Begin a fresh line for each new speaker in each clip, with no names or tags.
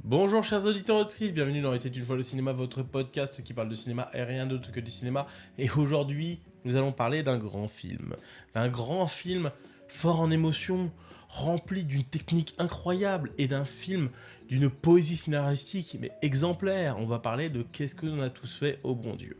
Bonjour chers auditeurs et auditrices, bienvenue dans Était une fois le cinéma, votre podcast qui parle de cinéma et rien d'autre que du cinéma. Et aujourd'hui, nous allons parler d'un grand film. D'un grand film fort en émotion, rempli d'une technique incroyable et d'un film d'une poésie scénaristique mais exemplaire. On va parler de Qu'est-ce que l'on a tous fait au bon Dieu.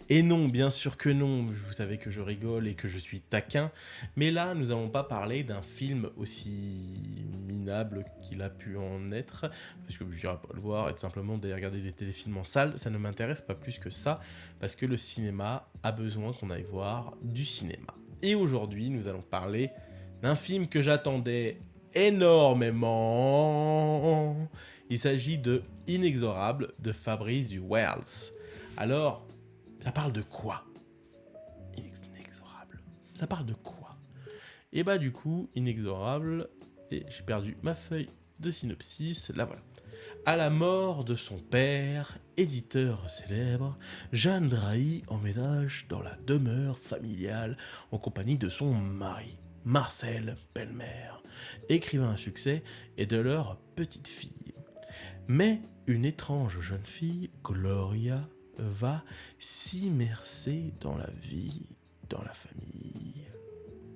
Et non, bien sûr que non, vous savez que je rigole et que je suis taquin, mais là, nous n'allons pas parler d'un film aussi minable qu'il a pu en être, parce que je n'irai pas le voir, et tout simplement d'aller regarder des téléfilms en salle, ça ne m'intéresse pas plus que ça, parce que le cinéma a besoin qu'on aille voir du cinéma. Et aujourd'hui, nous allons parler d'un film que j'attendais énormément. Il s'agit de Inexorable de Fabrice du Wells. Alors, ça parle de quoi? Inexorable. Ça parle de quoi? Et bah du coup, Inexorable, et j'ai perdu ma feuille de synopsis, la voilà. À la mort de son père, éditeur célèbre, Jeanne Drahi emménage dans la demeure familiale en compagnie de son mari, Marcel Pelmer, écrivain à succès, et de leur petite fille. Mais une étrange jeune fille, Gloria, va s'immerser dans la vie, dans la famille,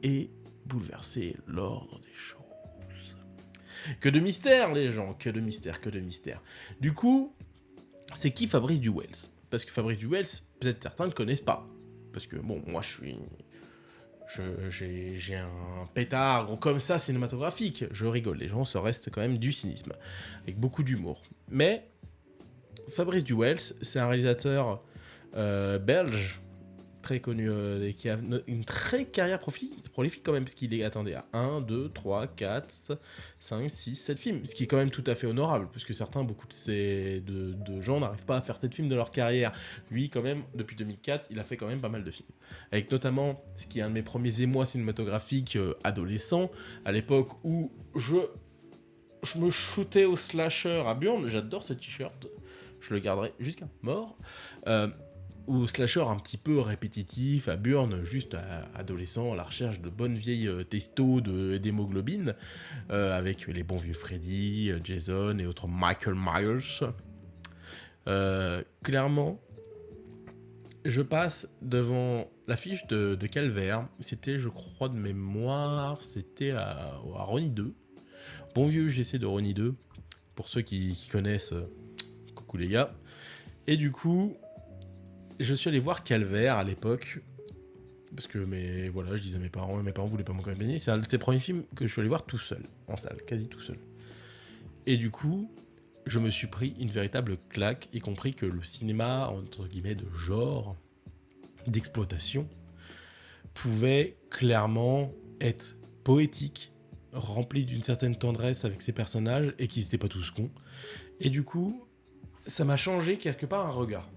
et bouleverser l'ordre des choses. Que de mystère, les gens, que de mystère, que de mystère. Du coup, c'est qui Fabrice Du Wells? Parce que Fabrice Du Wells, peut-être certains ne le connaissent pas. Parce que, bon, moi j'ai un pétard gros comme ça cinématographique. Je rigole, les gens se restent quand même du cynisme, avec beaucoup d'humour. Mais Fabrice Du Wells, c'est un réalisateur belge, très connu, et qui a une très carrière prolifique quand même, parce qu'il est, attendez, à 1, 2, 3, 4, 5, 6, 7 films, ce qui est quand même tout à fait honorable, parce que beaucoup de gens n'arrivent pas à faire 7 films de leur carrière. Lui, quand même, depuis 2004, il a fait quand même pas mal de films. Avec notamment, ce qui est un de mes premiers émois cinématographiques adolescents, à l'époque où je me shootais au slasher à Burn, j'adore ce t-shirt, je le garderai jusqu'à mort. Ou slasher un petit peu répétitif, à Burn, juste adolescent, à la recherche de bonnes vieilles testo d'hémoglobine, avec les bons vieux Freddy, Jason et autres Michael Myers. Clairement, je passe devant l'affiche de Calvaire, c'était, je crois, de mémoire, c'était à Ronnie 2. Bon vieux GC de Ronnie 2, pour ceux qui connaissent, coucou les gars. Et du coup, je suis allé voir Calvaire à l'époque, parce que voilà, je disais à mes parents, et mes parents voulaient pas m'accompagner. C'est un de ces premiers films que je suis allé voir tout seul, en salle, quasi tout seul. Et du coup, je me suis pris une véritable claque, y compris que le cinéma, entre guillemets, de genre, d'exploitation, pouvait clairement être poétique, rempli d'une certaine tendresse avec ses personnages, et qu'ils n'étaient pas tous cons. Et du coup, ça m'a changé quelque part un regard.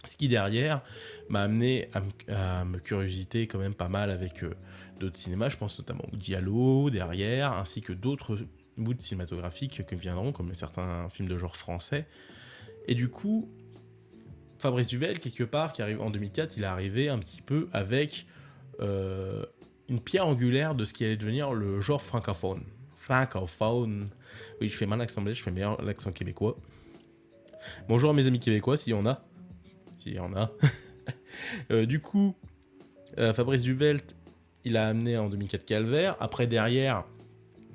Ce qui derrière m'a amené à me curiositer quand même pas mal avec d'autres cinémas, je pense notamment au Diallo derrière, ainsi que d'autres bouts cinématographiques qui viendront, comme certains films de genre français. Et du coup, Fabrice Duvel, quelque part, qui arrive en 2004, il est arrivé un petit peu avec une pierre angulaire de ce qui allait devenir le genre francophone. Francophone. Oui, je fais mal l'accent belge, je fais meilleur l'accent québécois. Bonjour à mes amis québécois, s'il y en a. S'il y en a. Du coup, Fabrice Duvelt, il a amené en 2004 Calvaire. Après, derrière,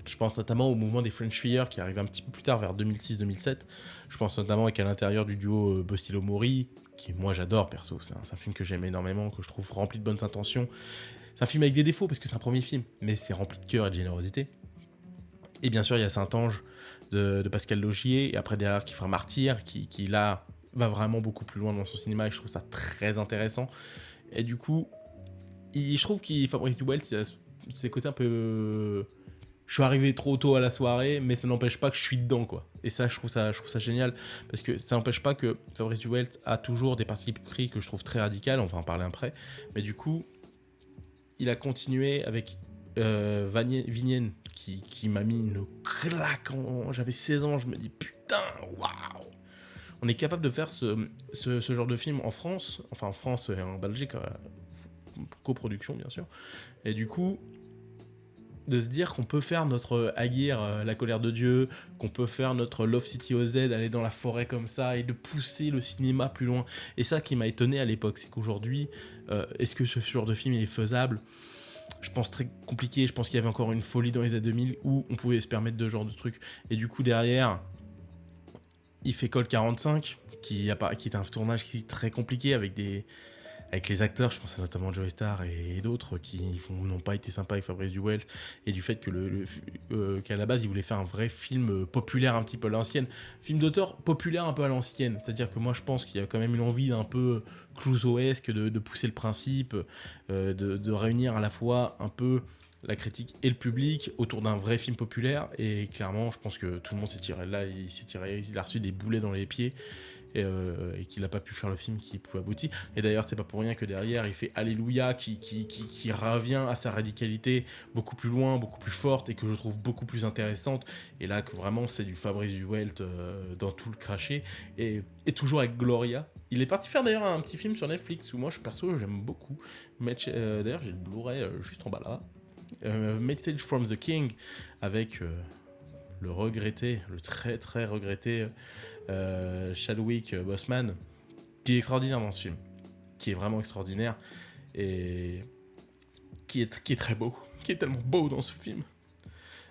je pense notamment au mouvement des French Fire qui arrive un petit peu plus tard, vers 2006-2007. Je pense notamment qu'à l'intérieur du duo Bostilo-Mori, qui moi j'adore perso. C'est un film que j'aime énormément, que je trouve rempli de bonnes intentions. C'est un film avec des défauts parce que c'est un premier film, mais c'est rempli de cœur et de générosité. Et bien sûr, il y a Saint-Ange de Pascal Logier, et après derrière qui fera Martyr, qui là va vraiment beaucoup plus loin dans son cinéma, et je trouve ça très intéressant. Et du coup, je trouve qu'il Fabrice Duwell, c'est ces côtés un peu. Je suis arrivé trop tôt à la soirée, mais ça n'empêche pas que je suis dedans, quoi. Et ça, je trouve ça génial, parce que ça n'empêche pas que Fabrice Duwell a toujours des parties pris que je trouve très radicales, on va en parler après. Mais du coup, il a continué avec Vignenne, qui m'a mis une claque. J'avais 16 ans, je me dis putain, waouh! On est capable de faire ce genre de film en France, enfin en France et en Belgique, coproduction bien sûr. Et du coup, de se dire qu'on peut faire notre Aguirre, la colère de Dieu, qu'on peut faire notre Love City OZ, aller dans la forêt comme ça et de pousser le cinéma plus loin. Et ça qui m'a étonné à l'époque, c'est qu'aujourd'hui, est-ce que ce genre de film il est faisable ? Je pense très compliqué. Je pense qu'il y avait encore une folie dans les années 2000 où on pouvait se permettre de ce genre de trucs. Et du coup, derrière, il fait Col 45, qui est un tournage qui est très compliqué avec les acteurs, je pense à notamment Joey Starr et d'autres qui n'ont pas été sympas avec Fabrice Duwelt, et du fait que qu'à la base il voulait faire un vrai film populaire un petit peu à l'ancienne, film d'auteur populaire un peu à l'ancienne, c'est-à-dire que moi je pense qu'il y a quand même une envie d'un peu Clouseauesque de pousser le principe, de réunir à la fois un peu la critique et le public autour d'un vrai film populaire, et clairement je pense que tout le monde s'est tiré là, il a reçu des boulets dans les pieds, et qu'il n'a pas pu faire le film qui pouvait aboutir. Et d'ailleurs, c'est pas pour rien que derrière, il fait Alléluia, qui revient à sa radicalité beaucoup plus loin, beaucoup plus forte, et que je trouve beaucoup plus intéressante. Et là, que vraiment, c'est du Fabrice Duwelt dans tout le craché. Et toujours avec Gloria. Il est parti faire d'ailleurs un petit film sur Netflix, où moi, perso, j'aime beaucoup. D'ailleurs, j'ai le Blu-ray juste en bas là. Message from the King, avec le très très regretté Chadwick Boseman, qui est extraordinaire dans ce film, qui est vraiment extraordinaire, et qui est très beau, qui est tellement beau dans ce film.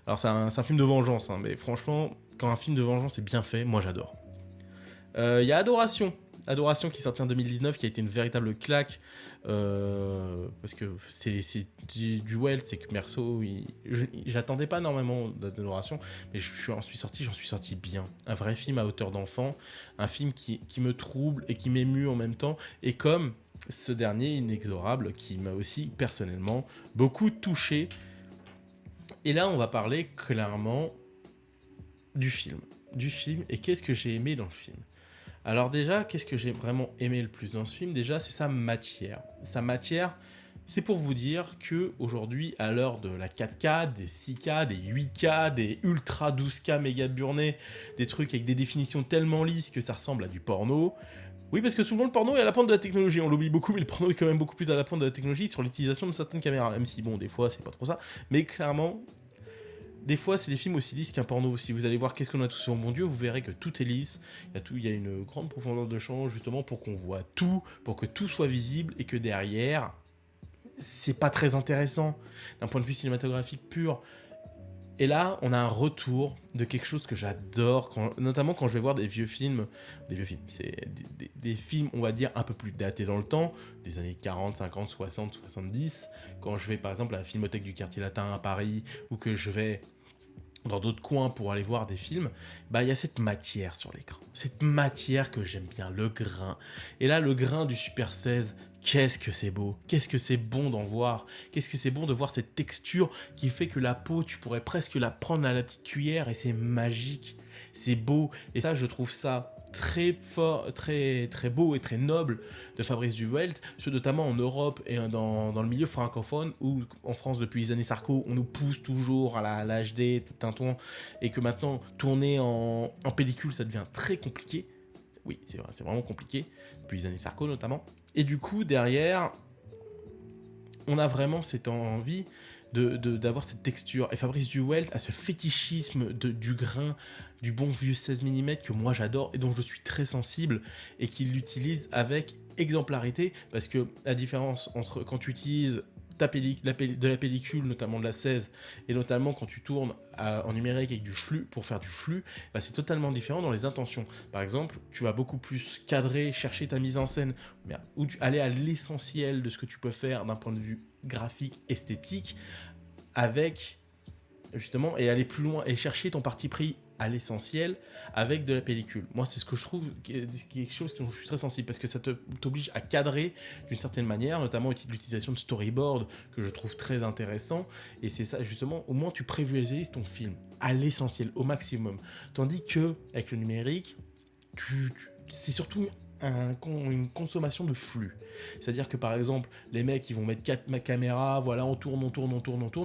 Alors c'est un film de vengeance, hein, mais franchement, quand un film de vengeance est bien fait, moi j'adore. Il y a Adoration qui est sorti en 2019, qui a été une véritable claque, parce que c'est du Well, c'est que Merceau, j'attendais pas énormément d'Adoration, mais j'en suis sorti bien. Un vrai film à hauteur d'enfant, un film qui me trouble et qui m'émue en même temps, et comme ce dernier Inexorable, qui m'a aussi personnellement beaucoup touché. Et là, on va parler clairement du film, et qu'est-ce que j'ai aimé dans le film. Alors déjà, qu'est-ce que j'ai vraiment aimé le plus dans ce film ? Déjà, c'est sa matière. Sa matière, c'est pour vous dire que aujourd'hui, à l'heure de la 4K, des 6K, des 8K, des ultra 12K méga burnés, des trucs avec des définitions tellement lisses que ça ressemble à du porno. Oui, parce que souvent le porno est à la pointe de la technologie, on l'oublie beaucoup, mais le porno est quand même beaucoup plus à la pointe de la technologie sur l'utilisation de certaines caméras, même si bon, des fois, c'est pas trop ça, mais clairement, des fois, c'est des films aussi lisses qu'un porno. Si vous allez voir Qu'est-ce qu'on a tous sur mon Dieu, vous verrez que tout est lisse. Il y a une grande profondeur de champ, justement, pour qu'on voit tout, pour que tout soit visible, et que derrière, c'est pas très intéressant d'un point de vue cinématographique pur. Et là, on a un retour de quelque chose que j'adore, notamment quand je vais voir des vieux films, c'est des films, on va dire, un peu plus datés dans le temps, des années 40, 50, 60, 70, quand je vais par exemple à la Filmothèque du Quartier Latin à Paris, ou que je vais dans d'autres coins pour aller voir des films, bah il y a cette matière sur l'écran. Cette matière que j'aime bien, le grain. Et là, le grain du Super 16, qu'est-ce que c'est beau, qu'est-ce que c'est bon d'en voir, qu'est-ce que c'est bon de voir cette texture qui fait que la peau, tu pourrais presque la prendre à la petite cuillère, et c'est magique, c'est beau. Et ça, je trouve ça très fort, très, très beau et très noble de Fabrice Duwelt, notamment en Europe et dans le milieu francophone, où en France depuis les années Sarko, on nous pousse toujours à la HD, tout un ton, et que maintenant tourner en pellicule ça devient très compliqué. Oui, c'est vrai, c'est vraiment compliqué, depuis les années Sarko notamment. Et du coup, derrière, on a vraiment cette envie d'avoir cette texture. Et Fabrice Duwelt a ce fétichisme du grain, du bon vieux 16 mm que moi j'adore et dont je suis très sensible, et qu'il l'utilise avec exemplarité, parce que la différence entre quand tu utilises de la pellicule, notamment de la 16, et notamment quand tu tournes en numérique avec du flux, pour faire du flux, bah c'est totalement différent dans les intentions. Par exemple, tu vas beaucoup plus cadrer, chercher ta mise en scène, ou aller à l'essentiel de ce que tu peux faire d'un point de vue graphique, esthétique, avec justement, et aller plus loin et chercher ton parti pris à l'essentiel avec de la pellicule. Moi, c'est ce que je trouve quelque chose dont je suis très sensible, parce que ça t'oblige à cadrer d'une certaine manière, notamment l'utilisation de storyboard que je trouve très intéressant, et c'est ça justement, au moins tu prévisualises ton film à l'essentiel, au maximum, tandis que avec le numérique, c'est surtout une consommation de flux. C'est-à-dire que par exemple, les mecs ils vont mettre 4 caméras, voilà, on tourne.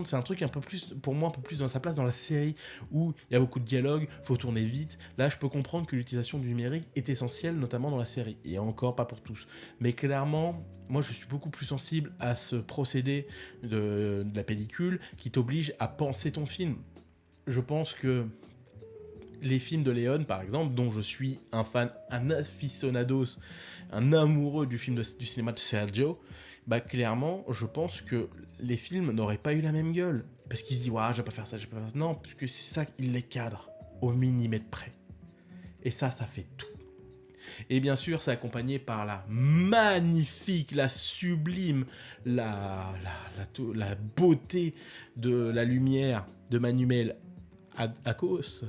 C'est un truc un peu plus, pour moi, un peu plus dans sa place dans la série où il y a beaucoup de dialogue, faut tourner vite. Là, je peux comprendre que l'utilisation du numérique est essentielle, notamment dans la série. Et encore pas pour tous. Mais clairement, moi je suis beaucoup plus sensible à ce procédé de la pellicule qui t'oblige à penser ton film. Je pense que les films de Léon, par exemple, dont je suis un fan, un aficionados, un amoureux du cinéma de Sergio, bah clairement, je pense que les films n'auraient pas eu la même gueule. Parce qu'ils se disent, ouais, je vais pas faire ça, je vais pas faire ça. Non, parce que c'est ça, il les cadre au millimètre près. Et ça fait tout. Et bien sûr, c'est accompagné par la magnifique, la sublime, la beauté de la lumière de Manuel Dacos,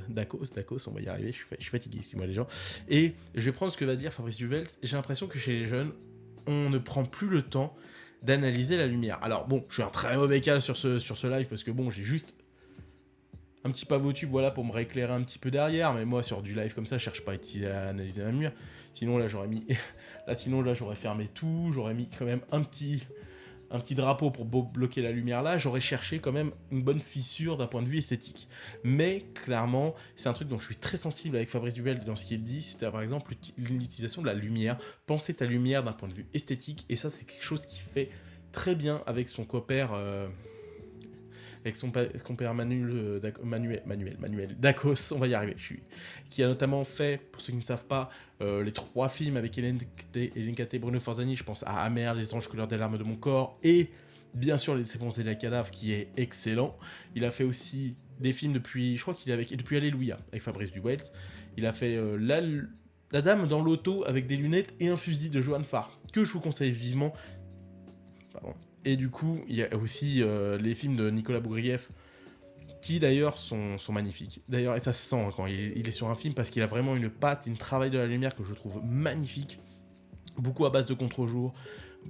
on va y arriver, je suis fatigué, excusez-moi les gens. Et je vais prendre ce que va dire Fabrice Duvels. J'ai l'impression que chez les jeunes, on ne prend plus le temps d'analyser la lumière. Alors bon, je suis un très mauvais cas sur ce live parce que bon, j'ai juste un petit pavotube, voilà, pour me rééclairer un petit peu derrière. Mais moi, sur du live comme ça, je cherche pas à analyser la lumière. Sinon là, j'aurais fermé tout, j'aurais mis quand même un petit drapeau pour bloquer la lumière là, j'aurais cherché quand même une bonne fissure d'un point de vue esthétique. Mais clairement, c'est un truc dont je suis très sensible avec Fabrice Dubel dans ce qu'il dit, c'était par exemple l'utilisation de la lumière, penser ta lumière d'un point de vue esthétique, et ça c'est quelque chose qui fait très bien avec son compère... avec son compère Manuel Dacos, on va y arriver, qui a notamment fait, pour ceux qui ne savent pas, les 3 films avec Hélène Caté et Bruno Forzani, je pense à Amer, Les anges couleur des larmes de mon corps, et bien sûr Les séquences et la cadavre, qui est excellent. Il a fait aussi des films depuis Alléluia, avec Fabrice Dubels. Il a fait la Dame dans l'auto avec des lunettes et un fusil de Johan Farr, que je vous conseille vivement. Pardon. Et du coup, il y a aussi les films de Nicolas Bourguieff, qui d'ailleurs sont magnifiques. D'ailleurs, et ça se sent quand il est sur un film, parce qu'il a vraiment une patte, un travail de la lumière que je trouve magnifique. Beaucoup à base de contre-jour,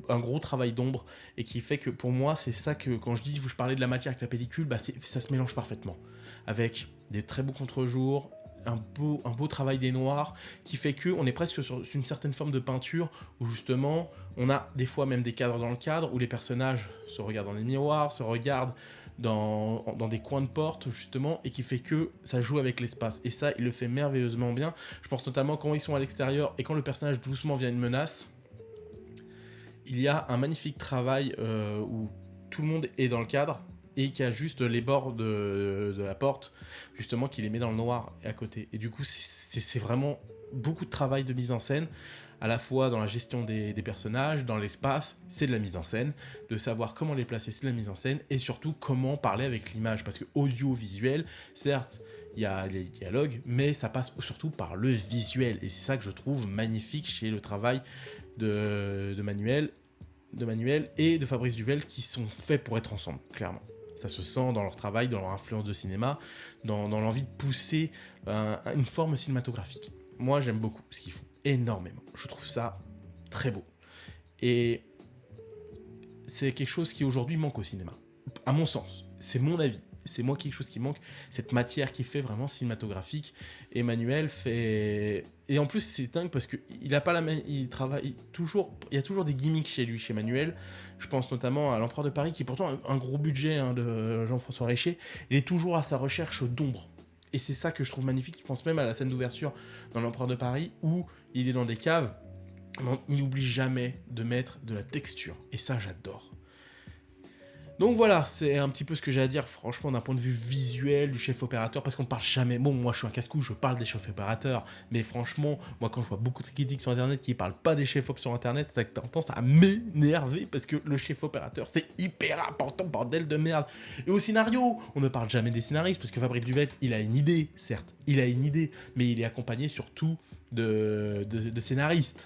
un gros travail d'ombre, et qui fait que pour moi, c'est ça que quand je parlais de la matière avec la pellicule, bah ça se mélange parfaitement. Avec des très beaux contre-jours, un beau travail des noirs, qui fait qu'on est presque sur une certaine forme de peinture, où justement, on a des fois même des cadres dans le cadre, où les personnages se regardent dans les miroirs, se regardent dans des coins de porte, justement, et qui fait que ça joue avec l'espace. Et ça, il le fait merveilleusement bien. Je pense notamment quand ils sont à l'extérieur, et quand le personnage doucement vient une menace, il y a un magnifique travail où tout le monde est dans le cadre, et qui a juste les bords de la porte, justement, qui les met dans le noir à côté. Et du coup, c'est vraiment beaucoup de travail de mise en scène, à la fois dans la gestion des personnages, dans l'espace, c'est de la mise en scène, de savoir comment les placer, c'est de la mise en scène, et surtout comment parler avec l'image, parce que audiovisuel, certes, il y a les dialogues, mais ça passe surtout par le visuel, et c'est ça que je trouve magnifique chez le travail de Manuel et de Fabrice Duvels, qui sont faits pour être ensemble, clairement. Ça se sent dans leur travail, dans leur influence de cinéma, dans l'envie de pousser une forme cinématographique. Moi, j'aime beaucoup ce qu'ils font, énormément. Je trouve ça très beau. Et c'est quelque chose qui aujourd'hui manque au cinéma, à mon sens. C'est mon avis. C'est moi quelque chose qui manque, cette matière qui fait vraiment cinématographique. Emmanuel fait... Et en plus, c'est dingue parce qu'il a pas la même... Il travaille toujours... Il y a toujours des gimmicks chez lui, chez Emmanuel. Je pense notamment à L'Empereur de Paris, qui est pourtant un gros budget de Jean-François Richer. Il est toujours à sa recherche d'ombre. Et c'est ça que je trouve magnifique. Je pense même à la scène d'ouverture dans L'Empereur de Paris, où il est dans des caves. Il n'oublie jamais de mettre de la texture. Et ça, j'adore. Donc voilà, c'est un petit peu ce que j'ai à dire, franchement, d'un point de vue visuel du chef opérateur, parce qu'on parle jamais... Bon, moi je suis un casse-cou, je parle des chefs opérateurs, mais franchement, moi quand je vois beaucoup de critiques sur internet qui parlent pas des chefs op sur internet, ça a tendance à m'énerver, parce que le chef opérateur, c'est hyper important, bordel de merde. Et au scénario, on ne parle jamais des scénaristes, parce que Fabrice Duvels, il a une idée, certes, il a une idée, mais il est accompagné surtout de scénaristes.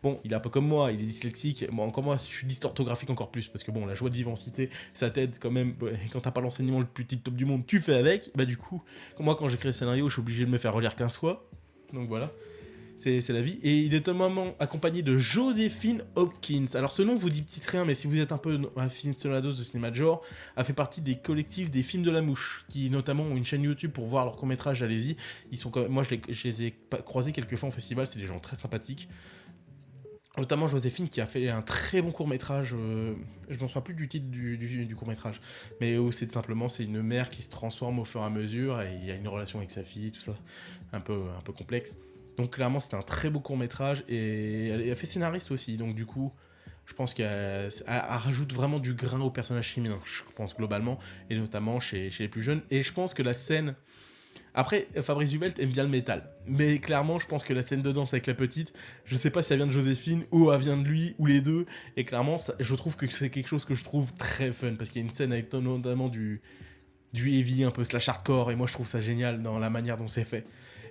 Bon, il est un peu comme moi, il est dyslexique. Moi, encore moi, je suis dysorthographique encore plus, parce que bon, la joie de vivacité, ça t'aide quand même. Quand t'as pas l'enseignement le plus tip-top du monde, tu fais avec. Bah du coup, moi, quand j'écris le scénario, je suis obligé de me faire relire 15 fois. Donc voilà. c'est la vie. Et il est notamment accompagné de Joséphine Hopkins. Alors ce nom vous dit petit rien, mais si vous êtes un peu aficionados de cinéma de genre, a fait partie des collectifs des films de la mouche, qui notamment ont une chaîne YouTube pour voir leurs courts-métrages, allez-y. Ils sont moi je les ai croisés quelques fois en festival, c'est des gens très sympathiques. Notamment Joséphine qui a fait un très bon court-métrage, je m'en souviens plus du titre du court-métrage, mais où c'est une mère qui se transforme au fur et à mesure, et il y a une relation avec sa fille, tout ça, un peu complexe. Donc clairement c'était un très beau court-métrage, et elle a fait scénariste aussi, donc du coup je pense qu'elle rajoute vraiment du grain au personnage féminin, je pense globalement, et notamment chez les plus jeunes, et je pense que la scène... Après, Fabrice Duvelt aime bien le métal. Mais clairement, je pense que la scène de danse avec la petite, je sais pas si elle vient de Joséphine ou elle vient de lui, ou les deux. Et clairement, je trouve que c'est quelque chose que je trouve très fun. Parce qu'il y a une scène avec notamment du heavy, un peu slash hardcore. Et moi, je trouve ça génial dans la manière dont c'est fait.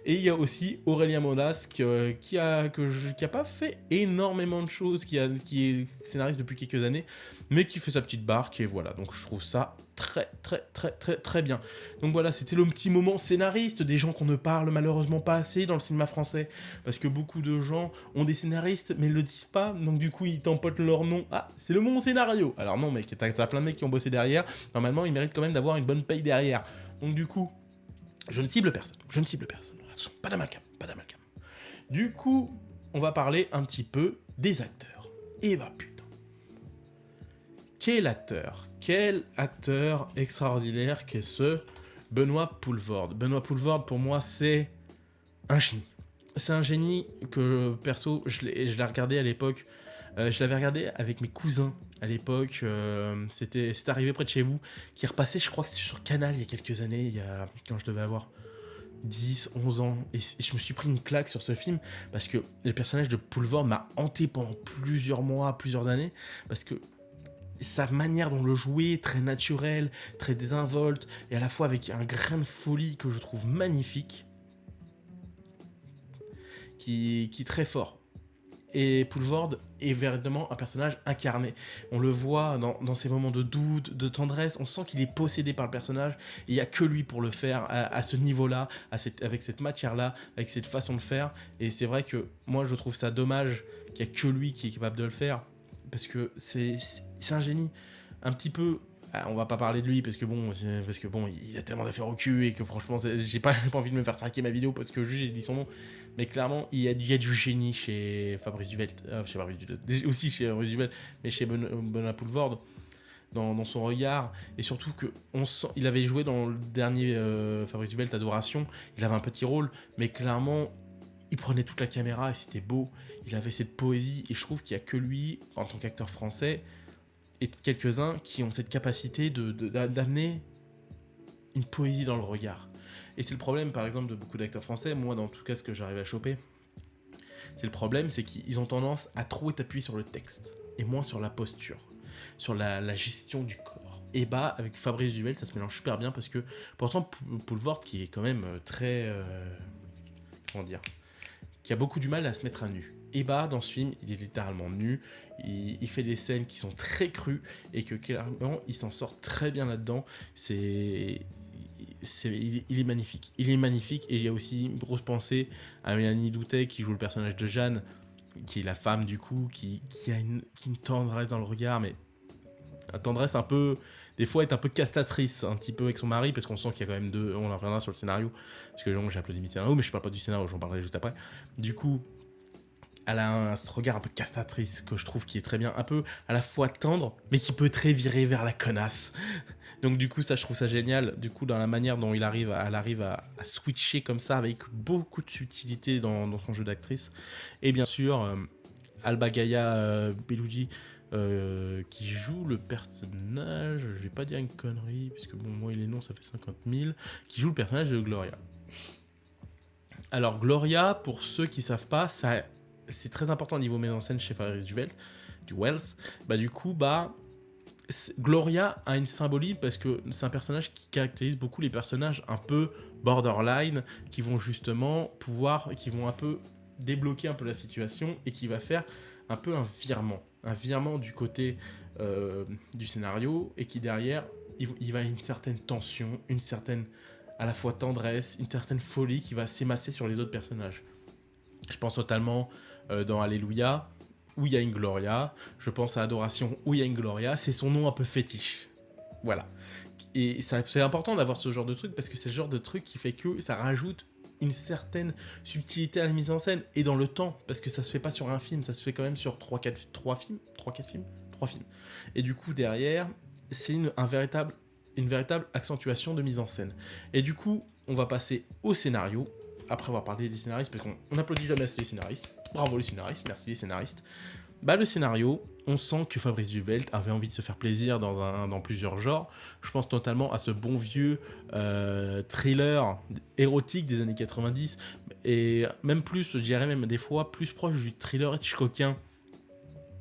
Et il y a aussi Aurélien Monas qui a pas fait énormément de choses, qui est scénariste depuis quelques années, mais qui fait sa petite barque, et voilà. Donc je trouve ça très très très très très bien. Donc voilà, c'était le petit moment scénariste, des gens qu'on ne parle malheureusement pas assez dans le cinéma français, parce que beaucoup de gens ont des scénaristes mais ils le disent pas, donc du coup ils tampotent leur nom. Ah, c'est le mon scénario. Alors non mec, t'as plein de mecs qui ont bossé derrière, normalement ils méritent quand même d'avoir une bonne paye derrière. Donc du coup, je ne cible personne. Attention, pas d'amalgame. Du coup, on va parler un petit peu des acteurs. Et bah putain. Quel acteur extraordinaire qu'est ce Benoît Poelvoorde. Benoît Poelvoorde, pour moi, c'est un génie. C'est un génie que, perso, je l'ai regardé à l'époque. Je l'avais regardé avec mes cousins à l'époque. C'était arrivé près de chez vous. Qui repassait, je crois que c'est sur Canal il y a quelques années, quand je devais avoir 10, 11 ans, et je me suis pris une claque sur ce film, parce que le personnage de Poelvoorde m'a hanté pendant plusieurs mois, plusieurs années, parce que sa manière dont le jouer, très naturel, très désinvolte, et à la fois avec un grain de folie que je trouve magnifique, qui est très fort. Et Poelvoorde est véritablement un personnage incarné. On le voit dans ses moments de doute, de tendresse, on sent qu'il est possédé par le personnage, et il n'y a que lui pour le faire, à ce niveau-là, avec cette matière-là, avec cette façon de faire, et c'est vrai que moi je trouve ça dommage qu'il n'y a que lui qui est capable de le faire, parce que c'est un génie. Un petit peu... On va pas parler de lui parce que bon, il a tellement d'affaires au cul, et que franchement, j'ai pas envie de me faire sarquer ma vidéo parce que juste j'ai dit son nom. Mais clairement, il y a du génie chez Fabrice Duvelt, aussi chez Fabrice Duvelt, mais chez Benoît Poelvoorde, dans son regard, et surtout que il avait joué dans le dernier Fabrice Duvelt, Adoration. Il avait un petit rôle, mais clairement, il prenait toute la caméra et c'était beau. Il avait cette poésie, et je trouve qu'il y a que lui en tant qu'acteur français, et quelques-uns qui ont cette capacité d'amener une poésie dans le regard. Et c'est le problème, par exemple, de beaucoup d'acteurs français, moi, dans tout cas, ce que j'arrive à choper, c'est le problème, c'est qu'ils ont tendance à trop être appuyés sur le texte, et moins sur la posture, sur la gestion du corps. Et bah, avec Fabrice Duvelt, ça se mélange super bien, parce que, pourtant, Poelvoorde, qui est quand même très... comment dire, qui a beaucoup du mal à se mettre à nu. Et bah, dans ce film, il est littéralement nu, il fait des scènes qui sont très crues, et que clairement, il s'en sort très bien là-dedans. Il est magnifique. Il est magnifique, et il y a aussi une grosse pensée à Mélanie Doutet, qui joue le personnage de Jeanne, qui est la femme du coup, qui a une tendresse dans le regard, mais une tendresse un peu... Des fois, est un peu castratrice, un petit peu avec son mari, parce qu'on sent qu'il y a quand même deux... On en reviendra sur le scénario, parce que donc, j'ai applaudi le scénario, mais je parle pas du scénario, j'en parlerai juste après. Du coup, elle a ce regard un peu castratrice, que je trouve qui est très bien, un peu à la fois tendre, mais qui peut très virer vers la connasse. Donc du coup, ça, je trouve ça génial, du coup, dans la manière dont elle arrive à switcher comme ça, avec beaucoup de subtilité dans son jeu d'actrice. Et bien sûr, Alba Gaia Bellucci, qui joue le personnage, je vais pas dire une connerie, puisque bon, moi, les noms, ça fait 50 000, qui joue le personnage de Gloria. Alors, Gloria, pour ceux qui savent pas, c'est très important au niveau mise en scène chez Fabrice Duvelt, du Wells. Bah, du coup, Gloria a une symbolique, parce que c'est un personnage qui caractérise beaucoup les personnages un peu borderline, qui vont justement qui vont un peu débloquer un peu la situation, et qui va faire un peu un virement du côté du scénario, et qui derrière, il va y avoir une certaine tension, une certaine à la fois tendresse, une certaine folie qui va s'émasser sur les autres personnages. Je pense notamment dans Alléluia, où il y a une Gloria. Je pense à Adoration, où il y a une Gloria. C'est son nom un peu fétiche. Voilà. Et c'est important d'avoir ce genre de truc parce que c'est le genre de truc qui fait que ça rajoute une certaine subtilité à la mise en scène et dans le temps, parce que ça se fait pas sur un film, ça se fait quand même sur 3 films. Et du coup, derrière, c'est une véritable accentuation de mise en scène. Et du coup, on va passer au scénario, après avoir parlé des scénaristes, parce qu'on n'applaudit jamais les scénaristes. Bravo les scénaristes, merci les scénaristes. Bah, le scénario, on sent que Fabrice Duvelt avait envie de se faire plaisir dans plusieurs genres. Je pense notamment à ce bon vieux thriller érotique des années 90, et même plus, je dirais même des fois, plus proche du thriller Hitchcockien,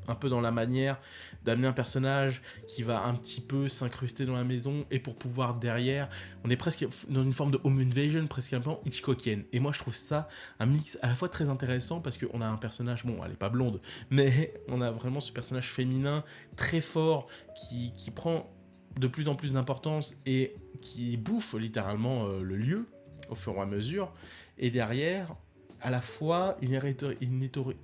un peu dans la manière d'amener un personnage qui va un petit peu s'incruster dans la maison et pour pouvoir derrière, on est presque dans une forme de home invasion presque un peu Hitchcockienne. Et moi je trouve ça un mix à la fois très intéressant parce qu'on a un personnage, bon elle est pas blonde, mais on a vraiment ce personnage féminin très fort qui prend de plus en plus d'importance et qui bouffe littéralement le lieu au fur et à mesure. Et derrière, à la fois une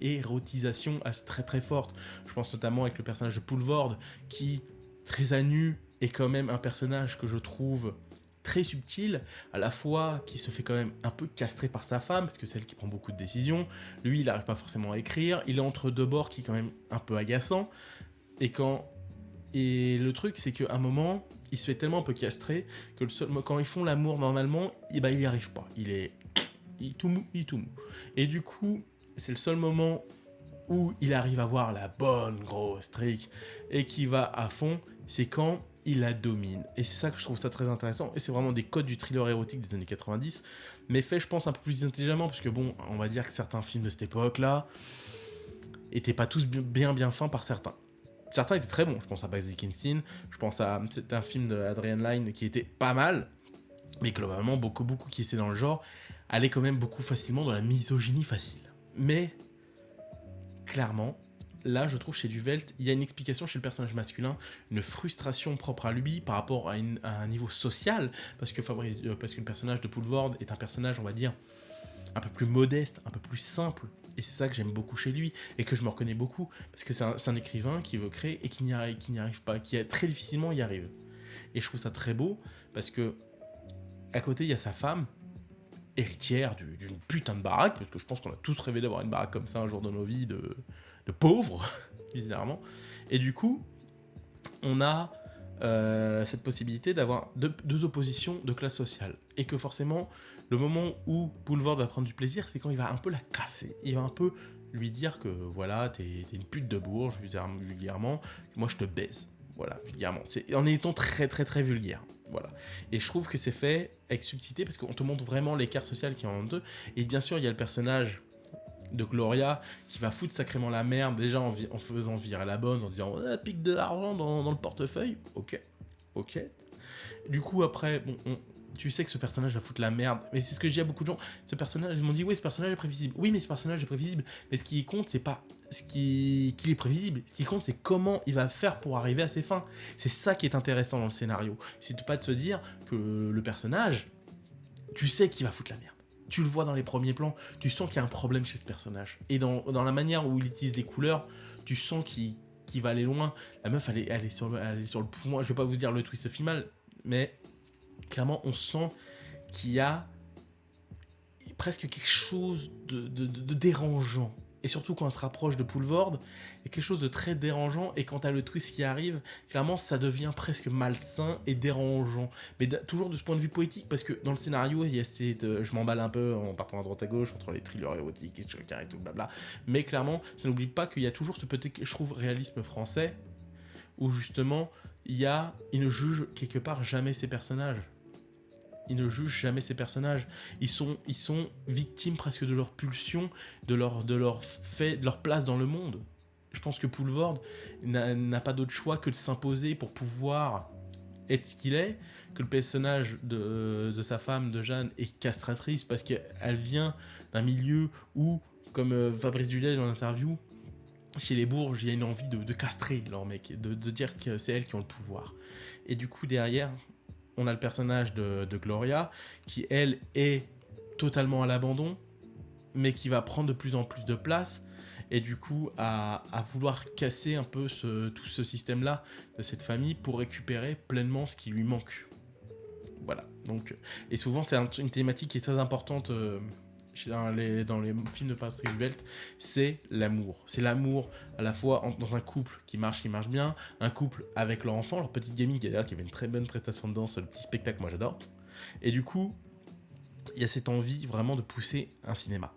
érotisation très très forte. Je pense notamment avec le personnage de Poulvord, qui, très à nu, est quand même un personnage que je trouve très subtil, à la fois qui se fait quand même un peu castrer par sa femme, parce que c'est elle qui prend beaucoup de décisions. Lui, il n'arrive pas forcément à écrire, il est entre deux bords qui est quand même un peu agaçant. Et le truc, c'est qu'à un moment, il se fait tellement un peu castrer que quand ils font l'amour normalement, il y arrive pas. Il est tout mou. Et du coup, c'est le seul moment où il arrive à voir la bonne grosse trick et qui va à fond, c'est quand il la domine. Et c'est ça que je trouve ça très intéressant. Et c'est vraiment des codes du thriller érotique des années 90, mais fait, je pense, un peu plus intelligemment, parce que bon, on va dire que certains films de cette époque-là étaient pas tous bien fins par certains. Certains étaient très bons, je pense à Basic Instinct, je pense à... C'était un film d'Adrian Lyne qui était pas mal, mais globalement, beaucoup qui essaient dans le genre, allaient quand même beaucoup facilement dans la misogynie facile. Mais, clairement, là, je trouve chez Duvelt, il y a une explication chez le personnage masculin, une frustration propre à lui par rapport à un niveau social, parce que le personnage de Poulvord est un personnage, on va dire, un peu plus modeste, un peu plus simple, et c'est ça que j'aime beaucoup chez lui, et que je me reconnais beaucoup, parce que c'est un écrivain qui veut créer et qui n'y arrive pas, qui très difficilement y arrive. Et je trouve ça très beau, parce que à côté, il y a sa femme, héritière d'une putain de baraque, parce que je pense qu'on a tous rêvé d'avoir une baraque comme ça un jour dans nos vies de pauvres, bizarrement. Et du coup, on a cette possibilité d'avoir deux oppositions de classe sociale. Et que forcément, le moment où Boulevard va prendre du plaisir, c'est quand il va un peu la casser. Il va un peu lui dire que voilà, t'es une pute de Bourges, vulgairement, moi je te baise. Voilà, vulgairement. En étant très très très vulgaire. Voilà. Et je trouve que c'est fait avec subtilité parce qu'on te montre vraiment l'écart social qu'il y a entre eux. Et bien sûr, il y a le personnage de Gloria qui va foutre sacrément la merde déjà en faisant virer la bonne, en disant pique de l'argent dans le portefeuille. Ok. Du coup, après, bon, tu sais que ce personnage va foutre la merde. Mais c'est ce que je dis à beaucoup de gens. Ce personnage, ils m'ont dit, oui, ce personnage est prévisible. Oui, mais ce personnage est prévisible. Mais ce qui compte, c'est pas qu'il est prévisible. Ce qui compte, c'est comment il va faire pour arriver à ses fins. C'est ça qui est intéressant dans le scénario. C'est pas de se dire que le personnage, tu sais qu'il va foutre la merde. Tu le vois dans les premiers plans, tu sens qu'il y a un problème chez ce personnage. Et dans la manière où il utilise les couleurs, tu sens qu'il va aller loin. La meuf, elle est sur le point. Je vais pas vous dire le twist final, mais clairement, on sent qu'il y a presque quelque chose de dérangeant. Et surtout quand on se rapproche de Poulvord, il y a quelque chose de très dérangeant. Et quand t'as le twist qui arrive, clairement, ça devient presque malsain et dérangeant. Mais toujours de ce point de vue poétique, parce que dans le scénario, il y a je m'emballe un peu en partant à droite à gauche entre les thrillers érotiques et tout, blabla. Mais clairement, ça n'oublie pas qu'il y a toujours ce petit, je trouve, réalisme français, où justement, il ne juge quelque part jamais ses personnages. Ils ne jugent jamais ces personnages. Ils sont victimes presque de leur pulsion, de leur fait, de leur place dans le monde. Je pense que Poulvord n'a pas d'autre choix que de s'imposer pour pouvoir être ce qu'il est, que le personnage de sa femme, de Jeanne, est castratrice parce qu'elle vient d'un milieu où, comme Fabrice Dulay dans l'interview, chez les Bourges, il y a une envie de castrer leur mec, de dire que c'est elles qui ont le pouvoir. Et du coup, derrière, on a le personnage de Gloria, qui, elle, est totalement à l'abandon, mais qui va prendre de plus en plus de place, et du coup à vouloir casser un peu tout ce système-là de cette famille pour récupérer pleinement ce qui lui manque. Voilà. Donc, et souvent, c'est une thématique qui est très importante dans les films de Patrick Welt, c'est l'amour. C'est l'amour à la fois dans un couple qui marche bien, un couple avec leur enfant, leur petite gamine qui avait une très bonne prestation de danse, le petit spectacle, moi j'adore. Et du coup, il y a cette envie vraiment de pousser un cinéma.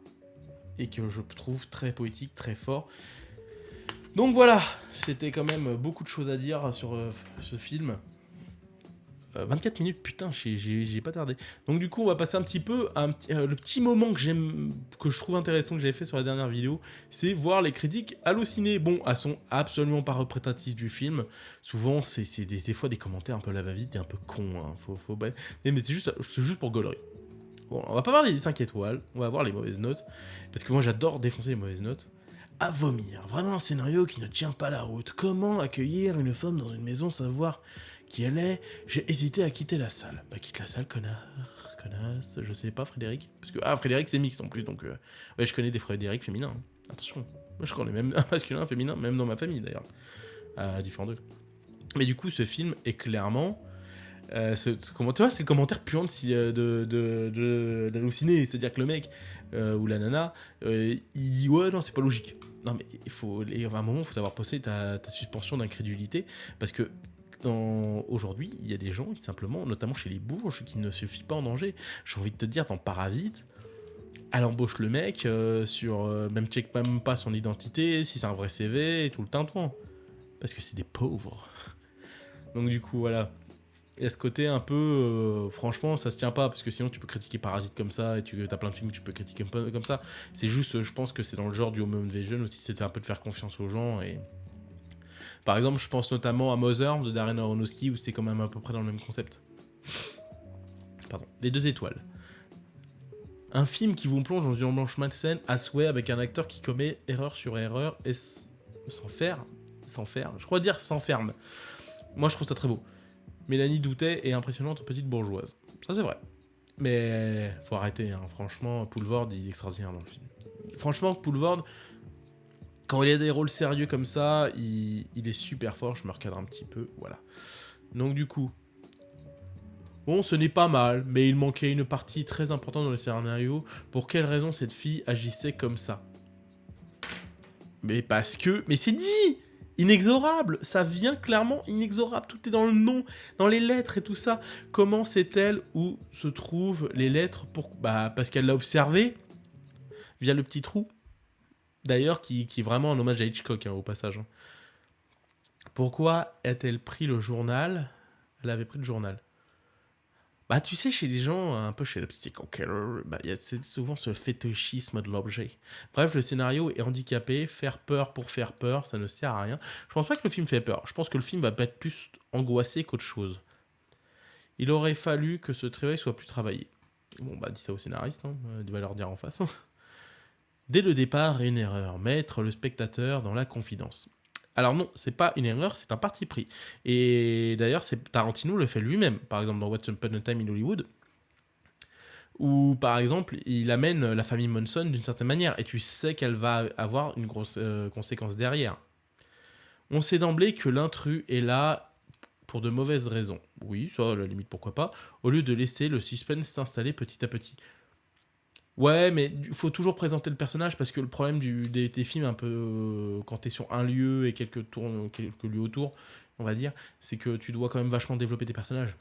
Et que je trouve très poétique, très fort. Donc voilà, c'était quand même beaucoup de choses à dire sur ce film. 24 minutes, putain, j'ai pas tardé. Donc du coup, on va passer un petit peu à le petit moment que je trouve intéressant que j'avais fait sur la dernière vidéo, c'est voir les critiques hallucinées. Bon, elles sont absolument pas représentatives du film. Souvent, c'est des fois des commentaires un peu lava-vite et un peu cons. Hein. Mais c'est juste pour gaulerie. Bon, on va pas voir les 5 étoiles, on va voir les mauvaises notes. Parce que moi, j'adore défoncer les mauvaises notes. À vomir, vraiment un scénario qui ne tient pas la route. Comment accueillir une femme dans une maison, savoir qui elle est? J'ai hésité à quitter la salle. Bah quitte la salle, connasse, je sais pas Frédéric. Parce que, Frédéric c'est mixte en plus, donc ouais, je connais des Frédéric féminins. Hein. Attention, moi je connais même un masculin, un féminin, même dans ma famille d'ailleurs. À différents degrés. Mais du coup, ce film est clairement... comment tu vois, c'est le commentaire puant d'halluciner, c'est-à-dire que le mec ou la nana il dit ouais non c'est pas logique. Non mais à un moment il faut savoir poser ta suspension d'incrédulité, parce que aujourd'hui il y a des gens qui simplement, notamment chez les bourges, qui ne se fient pas en danger. J'ai envie de te dire, dans Parasite, elle embauche le mec même check même pas son identité, si c'est un vrai CV et tout le tintouin, parce que c'est des pauvres. Donc du coup voilà. Et à ce côté un peu, franchement, ça se tient pas, parce que sinon tu peux critiquer Parasite comme ça, et t'as plein de films que tu peux critiquer un peu comme ça. C'est juste, je pense que c'est dans le genre du home invasion aussi, c'était un peu de faire confiance aux gens. Et par exemple, je pense notamment à Mother de Darren Aronofsky, où c'est quand même à peu près dans le même concept. Pardon. Les 2 étoiles. Un film qui vous plonge dans une ambiance malsaine à souhait, avec un acteur qui commet erreur sur erreur et s'enferme. Je crois dire s'enferme. Moi, je trouve ça très beau. Mélanie Doutet est impressionnante petite bourgeoise. Ça, c'est vrai. Mais faut arrêter, hein. Franchement, Poulvord, il est extraordinaire dans le film. Franchement, Poulvord, quand il a des rôles sérieux comme ça, il est super fort. Je me recadre un petit peu, voilà. Donc du coup, bon, ce n'est pas mal, mais il manquait une partie très importante dans le scénario. Pour quelle raison cette fille agissait comme ça? Mais parce que... Mais c'est dit! Inexorable, ça vient clairement inexorable, tout est dans le nom, dans les lettres et tout ça. Comment sait-elle où se trouvent les lettres parce qu'elle l'a observé via le petit trou. D'ailleurs, qui est vraiment un hommage à Hitchcock, hein, au passage. Pourquoi a-t-elle pris le journal? Elle avait pris le journal. Bah, tu sais, chez les gens, un peu chez le psycho-killer, il y a souvent ce fétichisme de l'objet. Bref, le scénario est handicapé, faire peur pour faire peur, ça ne sert à rien. Je pense pas que le film fait peur, je pense que le film va être plus angoissé qu'autre chose. Il aurait fallu que ce travail soit plus travaillé. Bon, dis ça au scénariste, hein, il va leur dire en face. Dès le départ, une erreur, mettre le spectateur dans la confidence. Alors non, c'est pas une erreur, c'est un parti pris. Et d'ailleurs, Tarantino le fait lui-même, par exemple dans Once Upon a Time in Hollywood, où par exemple, il amène la famille Manson d'une certaine manière, et tu sais qu'elle va avoir une grosse conséquence derrière. On sait d'emblée que l'intrus est là pour de mauvaises raisons. Oui, ça, à la limite, pourquoi pas, au lieu de laisser le suspense s'installer petit à petit. Ouais, mais il faut toujours présenter le personnage, parce que le problème des films, un peu quand t'es sur un lieu et quelques lieux autour, on va dire, c'est que tu dois quand même vachement développer tes personnages.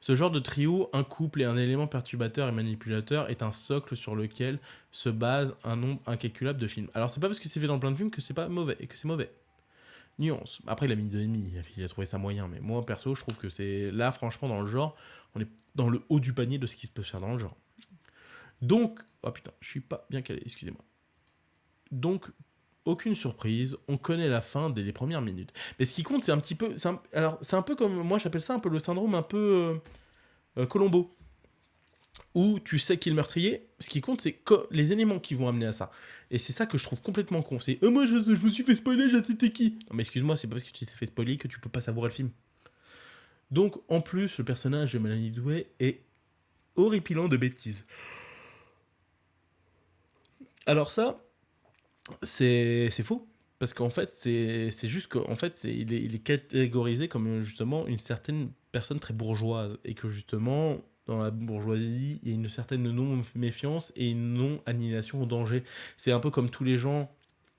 Ce genre de trio, un couple et un élément perturbateur et manipulateur, est un socle sur lequel se base un nombre incalculable de films. Alors c'est pas parce que c'est fait dans plein de films que c'est pas mauvais, et que c'est mauvais. Nuance. Après, il a mis 2,5, il a trouvé ça moyen, mais moi perso, je trouve que c'est là, franchement, dans le genre, on est dans le haut du panier de ce qui peut se faire dans le genre. Donc, oh putain, je suis pas bien calé, excusez-moi. Donc, aucune surprise, on connaît la fin dès les premières minutes. Mais ce qui compte, c'est un petit peu... c'est un peu comme, moi j'appelle ça un peu le syndrome un peu Colombo. Où tu sais qui est le meurtrier, ce qui compte, c'est les éléments qui vont amener à ça. Et c'est ça que je trouve complètement con. C'est moi je me suis fait spoiler, j'ai été qui? Non mais excuse-moi, c'est pas parce que tu t'es fait spoiler que tu peux pas savourer le film. Donc, en plus, le personnage de Mélanie Doutet est horripilant de bêtises. Alors ça, c'est faux. Parce qu'en fait, c'est juste qu'en fait, il est catégorisé comme justement une certaine personne très bourgeoise. Et que justement, dans la bourgeoisie, il y a une certaine non-méfiance et une non-annihilation au danger. C'est un peu comme tous les gens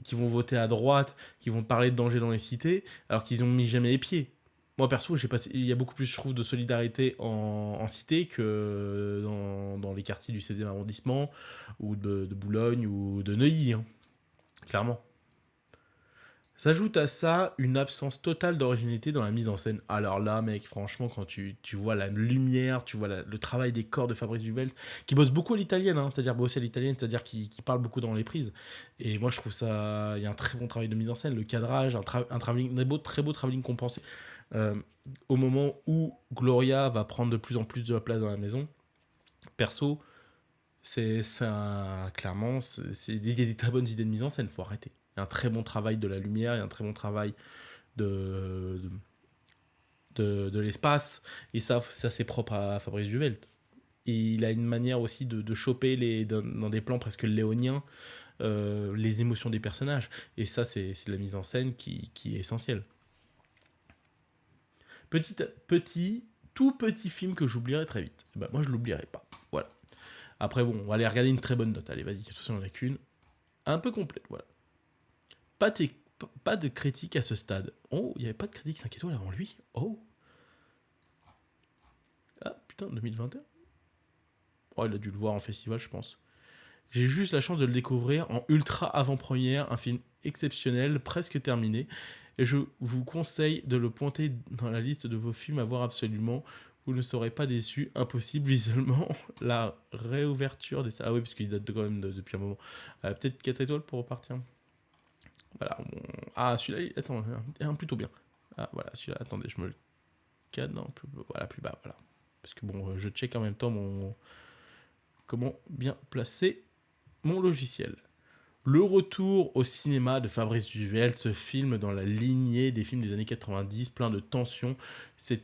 qui vont voter à droite, qui vont parler de danger dans les cités, alors qu'ils n'ont mis jamais les pieds. Moi, perso, il y a beaucoup plus, je trouve, de solidarité en cité que dans les quartiers du 16e arrondissement, ou de Boulogne, ou de Neuilly, hein, clairement. S'ajoute à ça une absence totale d'originalité dans la mise en scène. Alors là, mec, franchement, quand tu vois la lumière, tu vois le travail des corps de Fabrice Duvelt, qui bosse beaucoup à l'italienne, hein, c'est-à-dire bosser à l'italienne, c'est-à-dire qui parle beaucoup dans les prises. Et moi, je trouve ça. Il y a un très bon travail de mise en scène, le cadrage, un travelling, très beau travelling compensé. Euh, Au moment où Gloria va prendre de plus en plus de la place dans la maison, perso, clairement, il y a des très bonnes idées de mise en scène, faut arrêter. Il y a un très bon travail de la lumière, il y a un très bon travail de, de l'espace, et ça c'est propre à Fabrice Duvelt. Et il a une manière aussi de choper dans des plans presque léoniens les émotions des personnages. Et ça, c'est la mise en scène qui est essentielle. Tout petit film que j'oublierai très vite. Et ben, moi, je l'oublierai pas. Voilà. Après, bon, on va aller regarder une très bonne note. Allez, vas-y, de toute façon, il n'y en a qu'une. Un peu complète, voilà. Pas, t- pas de critique à ce stade. Oh, il n'y avait pas de critique 5 étoiles avant lui. Oh. Ah, putain, 2021. Oh, il a dû le voir en festival, je pense. J'ai juste la chance de le découvrir en ultra avant-première, un film exceptionnel, presque terminé. Et je vous conseille de le pointer dans la liste de vos films à voir absolument. Vous ne serez pas déçus. Impossible, visuellement. La réouverture des salles. Ah oui, parce qu'il date quand même depuis un moment. Peut-être 4 étoiles pour repartir. Voilà. Ah, celui-là, attends, un plutôt bien. Ah, voilà, celui-là, attendez, je me le cadre. Non, voilà, plus bas, voilà. Parce que bon, je check en même temps comment bien placer mon logiciel. Le retour au cinéma de Fabrice Duvelt, ce film dans la lignée des films des années 90, plein de tensions. Ce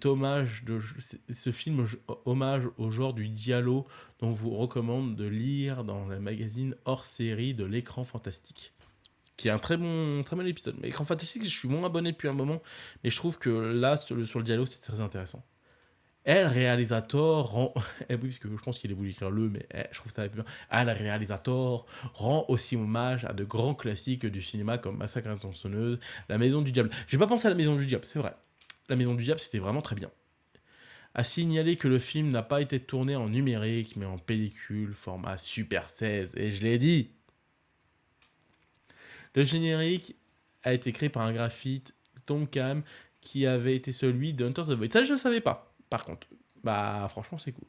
film hommage au genre du dialogue dont je vous recommande de lire dans le magazine hors série de l'écran fantastique. Qui est un très bon épisode. Mais l'écran fantastique, je suis moins abonné depuis un moment, mais je trouve que là, sur le dialogue, c'est très intéressant. Et le réalisateur rend. Oui, parce que je pense qu'il a voulu écrire mais je trouve ça bien. Le réalisateur rend aussi hommage à de grands classiques du cinéma comme Massacre à la tronçonneuse, La Maison du Diable. J'ai pas pensé à La Maison du Diable, c'est vrai. La Maison du Diable, c'était vraiment très bien. À signaler que le film n'a pas été tourné en numérique, mais en pellicule, format Super 16. Et je l'ai dit. Le générique a été créé par un graphite, Tom Cam, qui avait été celui de Hunter the Void. Ça, je ne le savais pas, par contre. Bah, franchement, c'est cool.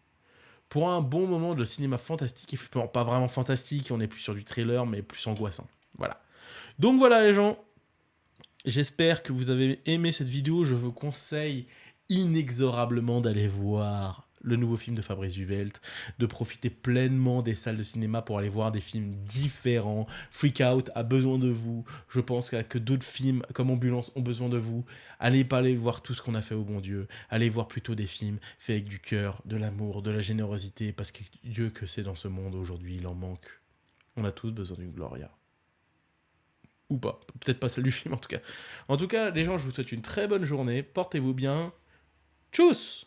Pour un bon moment de cinéma fantastique, et pas vraiment fantastique, on est plus sur du thriller, mais plus angoissant. Voilà. Donc voilà les gens, j'espère que vous avez aimé cette vidéo, je vous conseille inexorablement d'aller voir le nouveau film de Fabrice Duvelt, de profiter pleinement des salles de cinéma pour aller voir des films différents. Freak Out a besoin de vous. Je pense que d'autres films comme Ambulance ont besoin de vous. Allez pas aller voir tout ce qu'on a fait au bon Dieu. Allez voir plutôt des films faits avec du cœur, de l'amour, de la générosité, parce que Dieu que c'est dans ce monde aujourd'hui, il en manque. On a tous besoin d'une Gloria. Ou pas. Peut-être pas celle du film en tout cas. En tout cas, les gens, je vous souhaite une très bonne journée. Portez-vous bien. Tchuss!